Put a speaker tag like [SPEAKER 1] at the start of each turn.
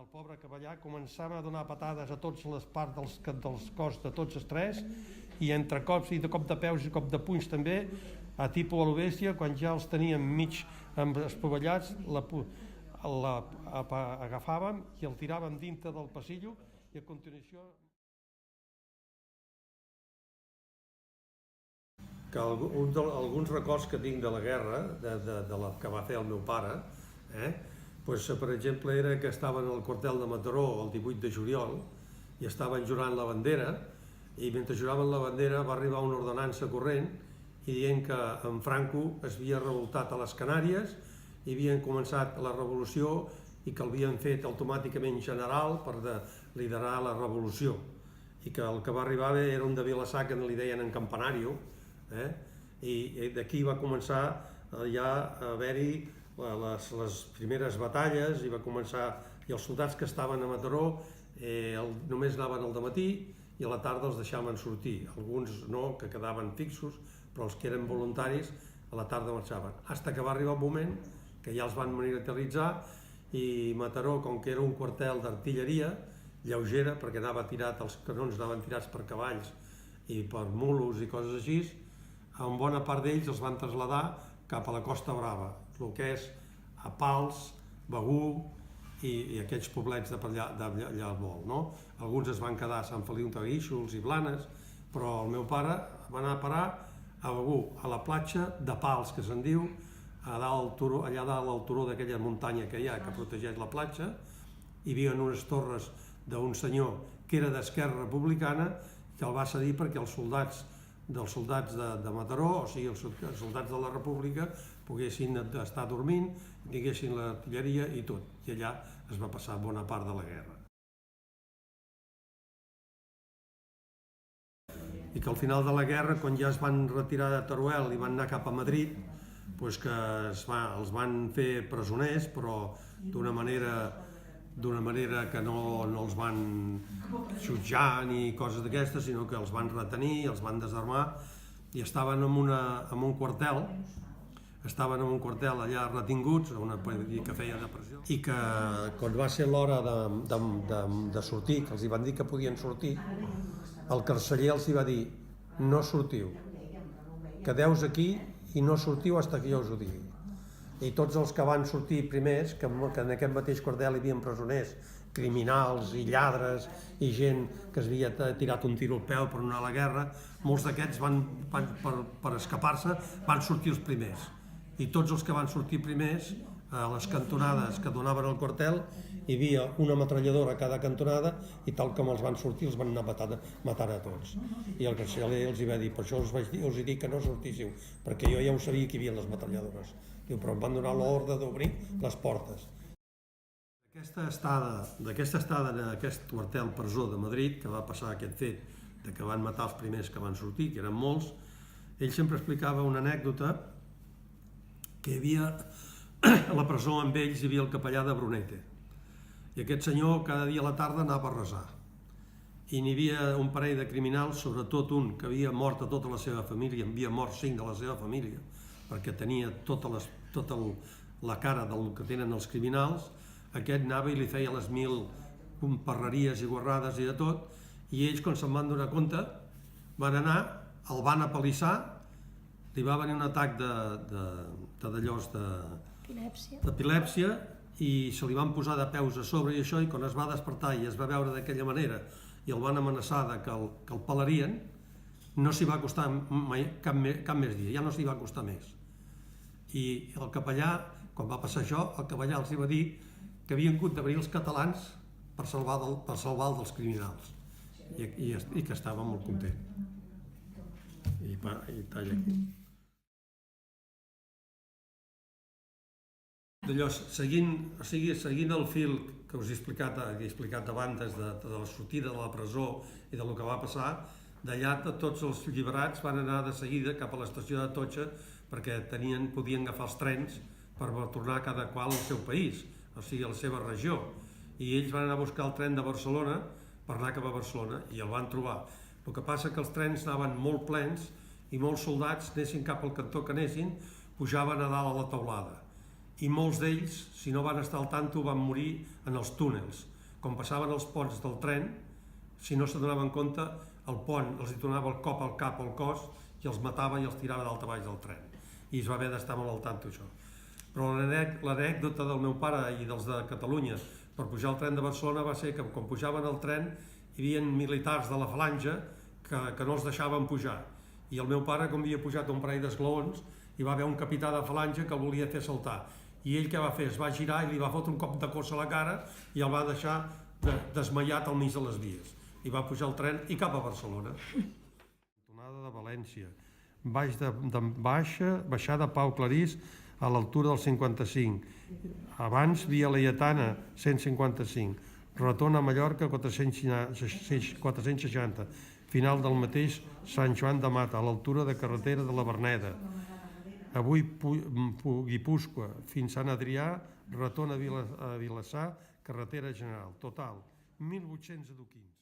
[SPEAKER 1] el pobre capellà començava a donar patades a totes les parts dels cos de tots els tres, i entre cops i de cop de peus i cop de punys també, a tipus a lo bèstia, quan ja els teníem mig espavellats, agafàvem i el tiràvem dintre del passillo i a continuació... Alguns records que tinc de la guerra, de la que va fer el meu pare, per exemple, era que estaven al quartel de Mataró el 18 de juliol i estaven jurant la bandera, i mentre juraven la bandera va arribar una ordenança corrent i dient que en Franco es havia revoltat a les Canàries i havien començat la revolució i que l'havien fet automàticament general per liderar la revolució, i que el que va arribar era un de Vilassar que li deien en Campanario, i d'aquí va començar ja a haver-hi les primeres batalles, i va començar, i els soldats que estaven a Mataró només anaven al dematí i a la tarda els deixaven sortir, alguns no, que quedaven fixos, però els que eren voluntaris a la tarda marxaven, fins que va arribar un moment que ja els van militaritzar i Mataró, com que era un quartel d'artilleria lleugera, perquè anava tirat, els canons anaven tirats per cavalls i per mulos i coses així, en bona part d'ells els van traslladar cap a la Costa Brava, el que és a Pals, Begur i aquells poblets d'allà al vol, no? Alguns es van quedar a Sant Feliu de Guíxols i Blanes, però el meu pare va anar a parar a Begur, a la platja de Pals, que se'n diu, allà dalt al turó d'aquella muntanya que hi ha, que protegeix la platja. Hi havia unes torres d'un senyor que era d'Esquerra Republicana, que el va cedir perquè els soldats de Mataró, o sigui, els soldats de la República, poguessin estar dormint, tinguessin l'artilleria i tot. I allà es va passar bona part de la guerra. I que al final de la guerra, quan ja es van retirar de Teruel i van anar cap a Madrid, que els van fer presoners, però d'una manera que no els van jutjar ni coses d'aquestes, sinó que els van retenir, els van desarmar, i estaven en un quartel allà retinguts, que feia de pressió, i que quan va ser l'hora de sortir, que els van dir que podien sortir, el carceller els va dir: no sortiu, quedeu-vos aquí i no sortiu fins que jo us ho digui. I tots els que van sortir primers, que en aquest mateix quartel hi havia presoners, criminals i lladres i gent que es havia tirat un tiro al peu per anar a la guerra, molts d'aquests per escapar-se van sortir els primers. I tots els que van sortir primers, a les cantonades que donaven al quartel, hi havia una metralladora a cada cantonada i tal com els van sortir els van anar matant a tots. I el carceller els va dir: per això us he dit que no sortíssiu, perquè jo ja ho sabia que hi havia les metralladores. Diu: però em van donar l'ordre d'obrir les portes. D'aquesta estada en aquest quartel presó de Madrid, que va passar aquest fet de que van matar els primers que van sortir, que eren molts, ell sempre explicava una anècdota que hi havia a la presó amb ells, hi havia el capellà de Brunete, i aquest senyor cada dia a la tarda anava a resar, i n'hi havia un parell de criminals, sobretot un que havia mort a tota la seva família, havia mort 5 de la seva família, perquè tenia tota la cara del que tenen els criminals. Aquest anava i li feia les 1000 parreries i guarrades i de tot, i ells, quan se'n van donar compte, van anar, el van apalissar, li va venir un atac d'epilèpsia i se li van posar de peus a sobre i això, i quan es va despertar i es va veure d'aquella manera i el van amenaçar que el pelarien, no s'hi va acostar mai cap més dia, ja no s'hi va acostar més. I el capellà, quan va passar això, el capellà els va dir que havien hagut de venir els catalans per salvar dels criminals, i que estava molt content. I talla aquí. Seguint el fil que us he explicat abans de la sortida de la presó i del que va passar, d'allà tots els alliberats van anar de seguida cap a l'estació d'Atocha perquè podien agafar els trens per tornar cada qual al seu país, o sigui, a la seva regió. I ells van anar a buscar el tren de Barcelona per anar cap a Barcelona i el van trobar. El que passa que els trens anaven molt plens i molts soldats, anessin cap al cantó que anessin, pujaven a dalt a la teulada. i molts d'ells, si no van estar al tanto, van morir en els túnels. Com passaven els ponts del tren, si no s'adonaven compte, el pont els donava el cop al cap o al cos i els matava i els tirava dalt a baix del tren. I es va haver d'estar molt al tanto, això. Però l'anècdota del meu pare i dels de Catalunya per pujar al tren de Barcelona va ser que quan pujaven al tren hi havia militars de la Falange que no els deixaven pujar. I el meu pare, com havia pujat un parell d'esglaons, hi va haver un capità de Falange que el volia fer saltar. I ell què va fer? Es va girar i li va fotre un cop de coça a la cara i el va deixar desmaiat al mig de les vies. I va pujar el tren i cap a Barcelona. Cantonada de València. Baixada Pau Clarís a l'altura del 55. Abans Via Laietana, 155. Retorn a Mallorca, 460. Final del mateix Sant Joan de Mata, a l'altura de carretera de la Verneda. Avui Guipúscoa, fins Sant Adrià, retorn a Vilassar, carretera general. Total, 1.800 adoquins.